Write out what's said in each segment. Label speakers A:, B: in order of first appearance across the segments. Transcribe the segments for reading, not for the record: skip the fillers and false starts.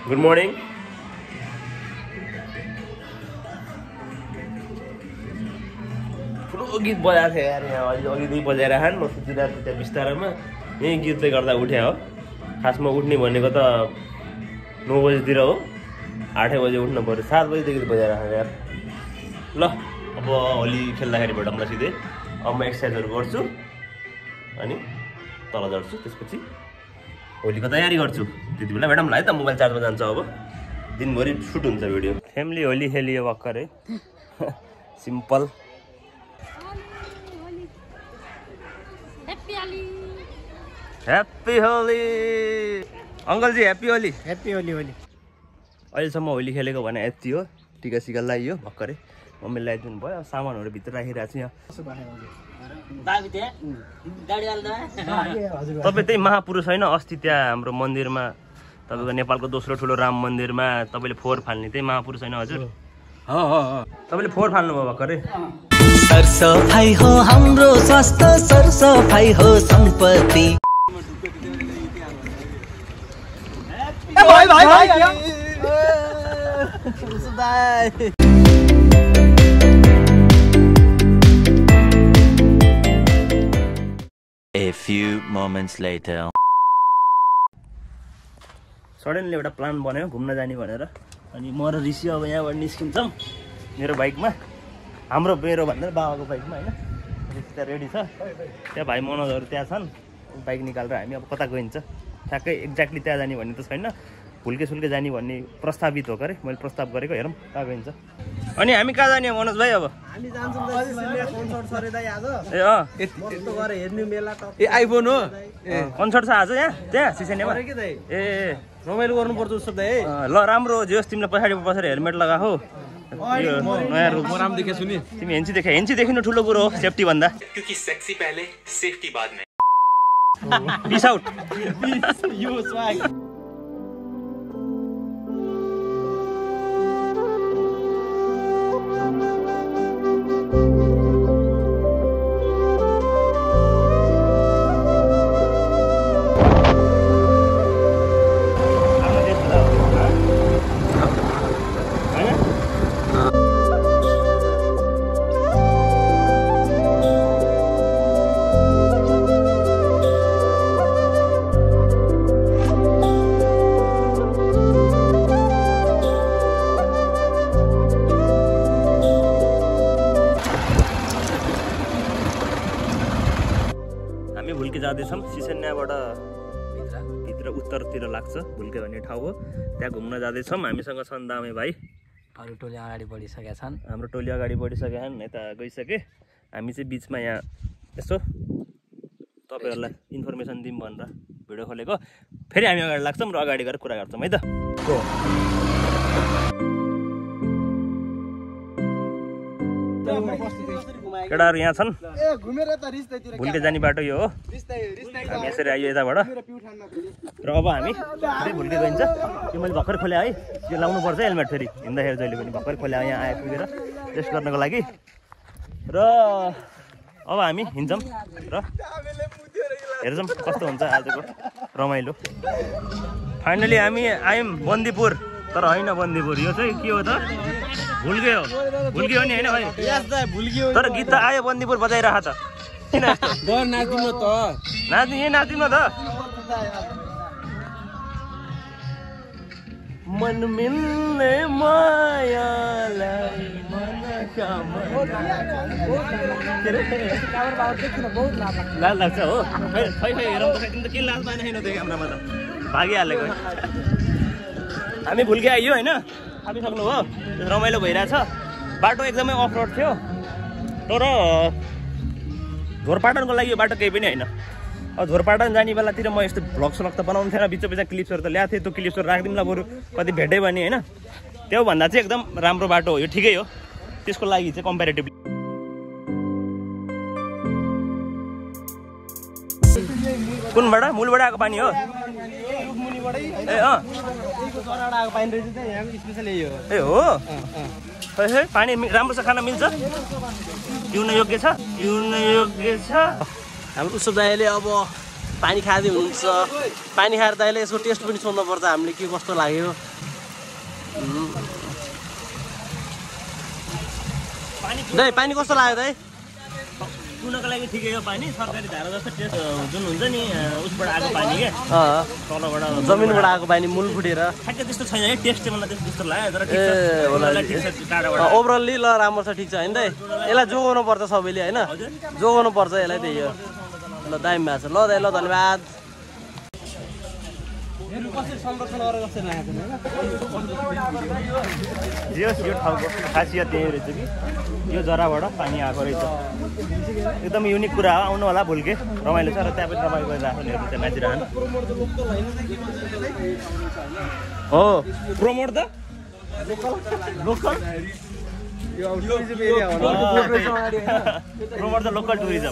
A: Good morning. ठुलो गीत बजाएको थियो यार यहाँ अघिदेखि बजाएर खान म सुतिरहेको थिएँ त्यहाँ बिस्तारामा यहीँ गीतले गर्दा उठ्या हो। खासमा उठ्ने भनेको त 9 बजीतिर हो, 8 बजे उठ्नु पऱ्यो, 7 बजीदेखि बजाएर खान यार। ल अब होली खेल्दाखेरि भेटौँला सिधै। अब म एक्सर्साइजहरू गर्छु अनि तल झर्छु, त्यसपछि होलीको तयारी गर्छु। त्यति बेला भेटौँला है त। मोबाइल चार्जमा जान्छ अब, दिनभरि सुट हुन्छ भिडियो। फ्यामिली होली खेलियो भर्खर है, सिम्पल। ह्याप्पी होली अङ्कलजी, ह्याप्पी होली।
B: ह्याप्पी होली।
A: अहिलेसम्म होली खेलेको भने यति हो। टिका सिका लगाइयो भर्खरै, मम्मीले ल्याइदिनु भयो। सामानहरू भित्र राखिरहेको छु यहाँ। तपाईँ त्यही महापुरुष होइन? अस्ति त्यहाँ हाम्रो मन्दिरमा, तपाईँको नेपालको दोस्रो ठुलो राम मन्दिरमा तपाईँले फोहोर फाल्ने त्यही महापुरुष होइन हजुर? तपाईँले फोहोर फाल्नुभयो भर्खरै।
C: सरसफाई हो हाम्रो स्वास्थ्य, सरसफाई हो सम्पत्ति।
D: A few moments later.
A: Suddenly एउटा प्लान बन्यो घुम्न जाने भनेर। अनि म र ऋषि अब यहाँबाट निस्किन्छौँ मेरो बाइकमा, मेरो भन्दा बाबाको बाइकमा होइन। त्यहाँ रेडी छ, त्यहाँ भाइ मनोजहरू त्यहाँ छन्। बाइक निकालेर हामी अब कता गइन्छ ठ्याक्कै एक्ज्याक्टली त्यहाँ जाने भन्ने त छैन, हुल्के सुल्के जाने भन्ने प्रस्तावित हो अरे। मैले प्रस्ताव गरेको, हेरौँ कहाँ गइन्छ। अनि हामी कहाँ जाने मनोज भाइ? अब
B: हामी जान्छौँ आज।
A: ए अँ
B: यस्तो गरे हेर्नु मेला त।
E: ए आइफोन हो,
A: कन्सर्ट छ आज यहाँ त्यहाँ सिसेनेमा? ए
B: रमाइलो गर्नुपर्छ जस्तो त है।
A: ल राम्रो हो, जे होस् तिमीले पछाडि हेलमेट लगाऊ। यो नयाँ रुल
E: म राम देखेछु नि।
A: तिमी हेन्ची देखिनु ठुलो कुरो हो सेफ्टी भन्दा।
F: क्योंकि सेक्सी पहले सेफ्टी बाद में।
A: Peace out.
B: यो स्वाग।
A: जाँदैछौँ सिसेन्याबाट भित्र उत्तरतिर लाग्छ भुल्के भन्ने ठाउँ हो, त्यहाँ घुम्न जाँदैछौँ। हामीसँग छन् दामे भाइ,
C: अरू टोली अगाडि बढिसकेका छन्।
A: हाम्रो टोली अगाडि बढिसकेका छन्, यता गइसके। हामी चाहिँ बिचमा यहाँ यसो तपाईँहरूलाई इन्फर्मेसन दिउँ भनेर भिडियो खोलेको। फेरि हामी अगाडि लाग्छौँ र अगाडि गएर कुरा गर्छौँ है त। केटाहरू यहाँ छन्, भुल्के जाने बाटो यो हो। हामी यसरी आइयो यताबाट र अब हामी फेरि भुल्के गइन्छ। यो मैले भर्खर खोले है, यो लाउनु पर्छ हेलमेट फेरि हिँड्दाखेरि जहिले पनि। भर्खर खोले यहाँ आइपुगेर टेस्ट गर्नको लागि। र अब हामी हिँड्छौँ र हेर्छौँ कस्तो हुन्छ आजको रमाइलो। फाइनली हामी आयौँ बन्दीपुर, तर होइन बन्दीपुर, यो चाहिँ के हो त? भुल्के हो। भुल्के हो नि होइन भाइ? तर गीत त आयो बन्दीपुर बजाइरह त। किन यस्तो
E: नाच्दिनु त?
A: यहीँ नाच्दिनु न त। मन मिल्ने मायालाई लाज लाग्छ हो। खै हेरौँ त, तिमी त के लाज पाएन छैन त्यो क्यामरामा त, भागिहालेको। हामी भुल्के आइयो होइन, आइसक्नु हो। रमाइलो भइरहेछ। बाटो एकदमै अफ रोड थियो, तर झोरपाटनको लागि यो बाटो केही पनि होइन। अब झोरपाटन जाने बेलातिर म यस्तो भ्लग सलग त बनाउनु थिएन, बिच क्लिप्सहरू त ल्याएको थिएँ। त्यो क्लिप्सहरू राखिदिउँला बरु, कति भेट्यो भने होइन। त्योभन्दा चाहिँ एकदम राम्रो बाटो हो यो, ठिकै हो त्यसको लागि चाहिँ कम्पेरिटिभली। कुनबाट? मूलबाट आएको पानी हो? ए अँ ए हो। पानी राम्रो छ, खाना मिल्छ, पिउन योग्य छ, पिउन योग्य छ।
B: हाम्रो उसो दाइले अब पानी खाँदै हुनुहुन्छ पानी खाएर दाइले यसको टेस्ट पनि सोध्नुपर्छ हामीले के कस्तो लाग्यो दाइ पानी कस्तो लाग्यो दाइ
A: पिउनको लागि ठिकै हो पानी सरकारी धारा जस्तो टेस्ट जुन हुन्छ नि उसबाट आएको पानी क्या तलबाट
B: जमिनबाट आएको पानी मूल फुटेर
A: ठ्याक्कै त्यस्तो छैन है टेस्ट चाहिँ मलाई त्यस्तो लाग्यो तर ठिक छ टाढाबाट
B: ओभरअल्ली ल राम्रो छ ठिक छ होइन दाइ यसलाई जोगाउनु पर्छ सबैले होइन जोगाउनु पर्छ यसलाई त्यही हो ल दामी भएको छ ल दाइ ल धन्यवाद
A: यो ठाउँको खासियत त्यही रहेछ कि यो जराबाट पानी आएको रहेछ एकदम युनिक कुरा हो आउनु होला भुल्के रमाइलो छ र त्यहाँ पनि रमाइलो गरिरहेको त्यहाँ नाचिरहनु हो promote the local promote the local tourism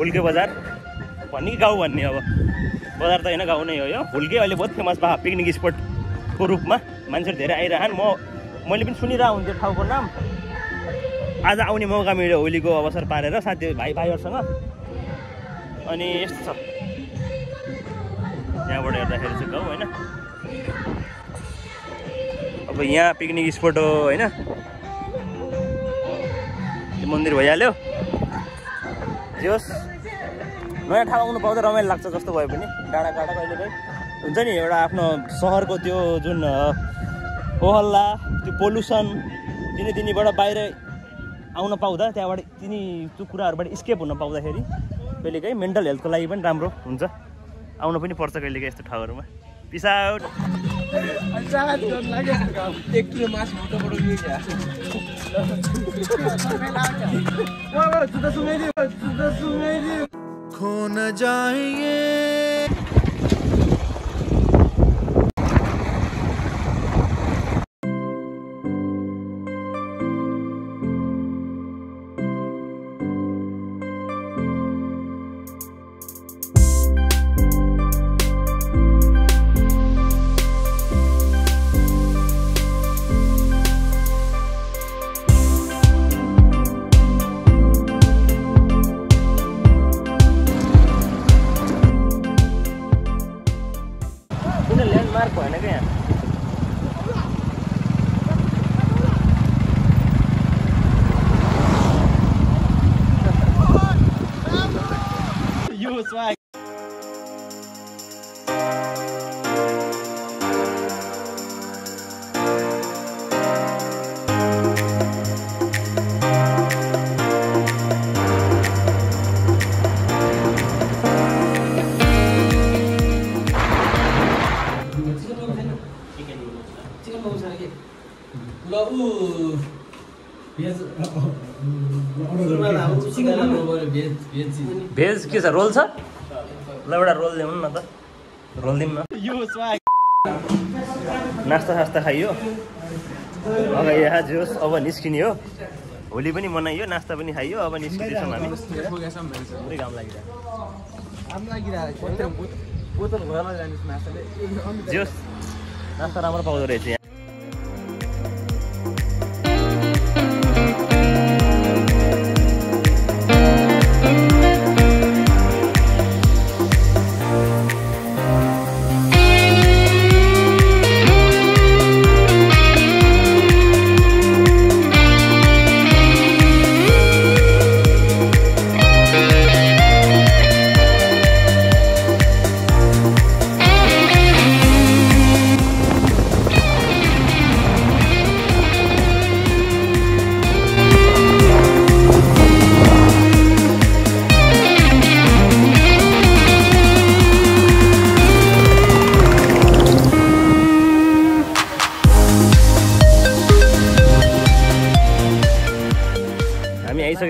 A: Bhulke बजार भन्ने गाउँ भन्ने अब बजार त होइन गाउँ नै हो यो भुल्के अहिले बहुत फेमस भयो पिकनिक स्पटको रूपमा मान्छेहरू धेरै आइरहन् मैले पनि सुनिरहेको हुन्थ्यो ठाउँको नाम आज आउने मौका मिल्यो होलीको अवसर पारेर साथी भाइहरूसँग अनि यस्तो छ यहाँबाट हेर्दाखेरि चाहिँ गाउँ होइन अब यहाँ पिकनिक स्पट हो होइन मन्दिर भइहाल्यो जोस् नयाँ ठाउँ आउनु पाउँदा रमाइलो लाग्छ जस्तो भए पनि डाँडा काँडा कहिले कहीँ हुन्छ नि एउटा आफ्नो सहरको त्यो जुन ओहल्ला त्यो पोल्युसन तिनीबाट बाहिर आउन पाउँदा त्यहाँबाट त्यो कुराहरूबाट स्केप हुन पाउँदाखेरि कहिलेकाहीँ मेन्टल हेल्थको लागि पनि राम्रो हुन्छ आउनु पनि पर्छ कहिलेकाहीँ यस्तो ठाउँहरूमा पिस आउट
E: खो न जाएंगे
A: भएन क्या यहाँ भेज के छ रोल छ ल एउटा रोल ल्याउनु न त रोल दिउँ न नास्ता सास्ता खाइयो अब यहाँ जोस् अब निस्किने हो होली पनि मनाइयो नास्ता पनि खाइयो अब निस्किँदैछौँ हामी पुरै घाम लागिरहेको जोस् नास्ता राम्रो पाउँदो रहेछ यहाँ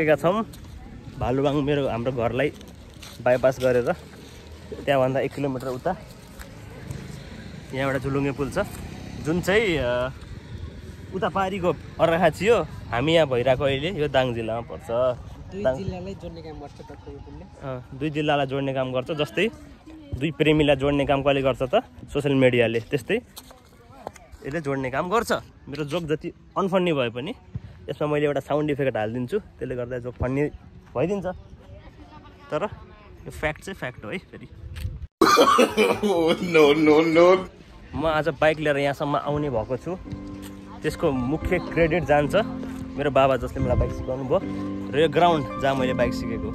A: आइसकेका छौँ भालुबाङ हाम्रो घरलाई बाइपास गरेर त्यहाँभन्दा 1 किलोमिटर उता यहाँ एउटा झुलुङ्गे पुल छ जुन चाहिँ उता पारीको अर्घाखाँची हो हामी यहाँ भइरहेको अहिले यो दाङ जिल्लामा पर्छ
B: 2 जिल्लालाई जोड्ने काम गर्छ त पुलले
A: 2 जिल्लालाई जोड्ने काम गर्छ जस्तै 2 प्रेमीलाई जोड्ने काम कसले गर्छ त सोसियल मिडियाले त्यस्तै यसले जोड्ने काम गर्छ मेरो जोक जति अनफन्नी भए पनि यसमा मैले एउटा साउन्ड इफेक्ट हालिदिन्छु त्यसले गर्दा जोक फन्नी भइदिन्छ तर यो फ्याक्ट चाहिँ फ्याक्ट हो है फेरि म आज बाइक लिएर यहाँसम्म आउने भएको छु त्यसको मुख्य क्रेडिट जान्छ मेरो बाबा जसले मलाई बाइक सिकाउनु भयो र यो ग्राउन्ड जहाँ मैले बाइक सिकेको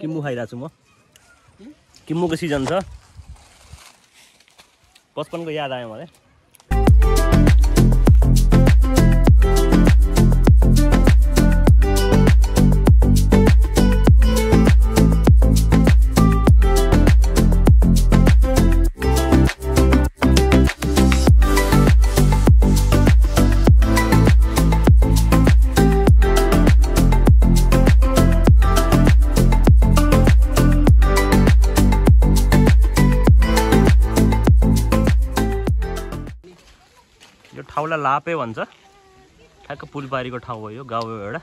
A: किम्मु खाइरहेको छु म किम्मुको सिजन छ बचपनको याद आयो मलाई ठाउँलाई लापे भन्छ ठ्याक्क पुलपारीको ठाउँ हो यो गाउँ हो एउटा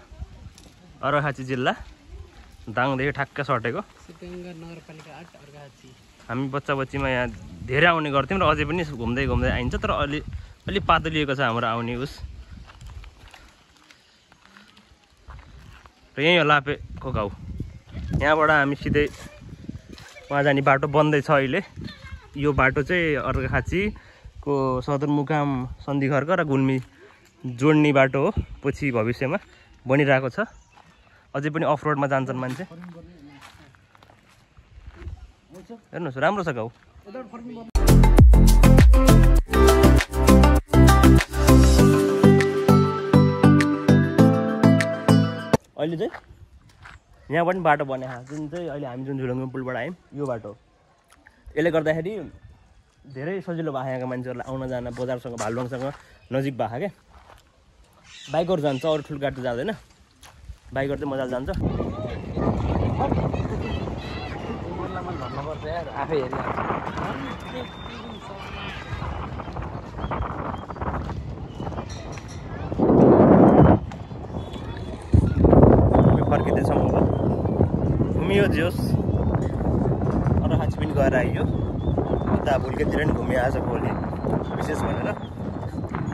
A: अर्घाखाँची जिल्ला दाङदेखि ठ्याक्क सटेको हामी बच्चा बच्चीमा यहाँ धेरै आउने गर्थ्यौँ र अझै पनि घुम्दै घुम्दै आइन्छ तर अलि पातलिएको छ हाम्रो आउने उस र यहीँ हो लापेको गाउँ यहाँबाट हामी सिधै वहाँ जाने बाटो बन्दैछ अहिले यो बाटो चाहिँ अर्घाखाँचीको सदरमुकाम सन्धिखर्क र गुल्मी जोड्ने बाटो हो पछि भविष्यमा बनिरहेको छ अझै पनि अफ रोडमा जान्छन् मान्छे हेर्नुहोस् राम्रो छ गाउँ अहिले चाहिँ यहाँ पनि बाटो बनेको जुन चाहिँ अहिले हामी जुन झुलुङ्गे पुलबाट आयौँ यो बाटो यसले गर्दाखेरि धेरै सजिलो भएको यहाँका मान्छेहरूलाई आउन जान बजारसँग भालुबाङसँग नजिक भएको क्या बाइकहरू जान्छ अरू ठुलो गाडी त जाँदैन बाइकहरू चाहिँ मजाले जान्छ
B: आफै
A: फर्किँदैछौँ अब घुमियो जोस् अर्घाखाँची पनि गएर आइयो उता भुल्केतिर पनि घुमियो आज भोलि विशेष भनेर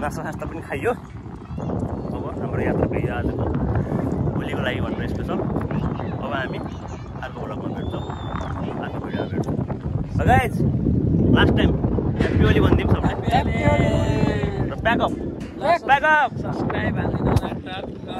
A: नास्ता पनि खाइयो अब हाम्रो यात्रा गइयो आजको भोलिको लागि भनेर स्पेसल अब हामी अर्को भ्लगमा भेट्छौँ अर्को भिडियोमा भेट्छौँ guys last time happy Holi भनिदिउँ सबैलाई प्याकअप
B: सब्सक्राइब हाल्नु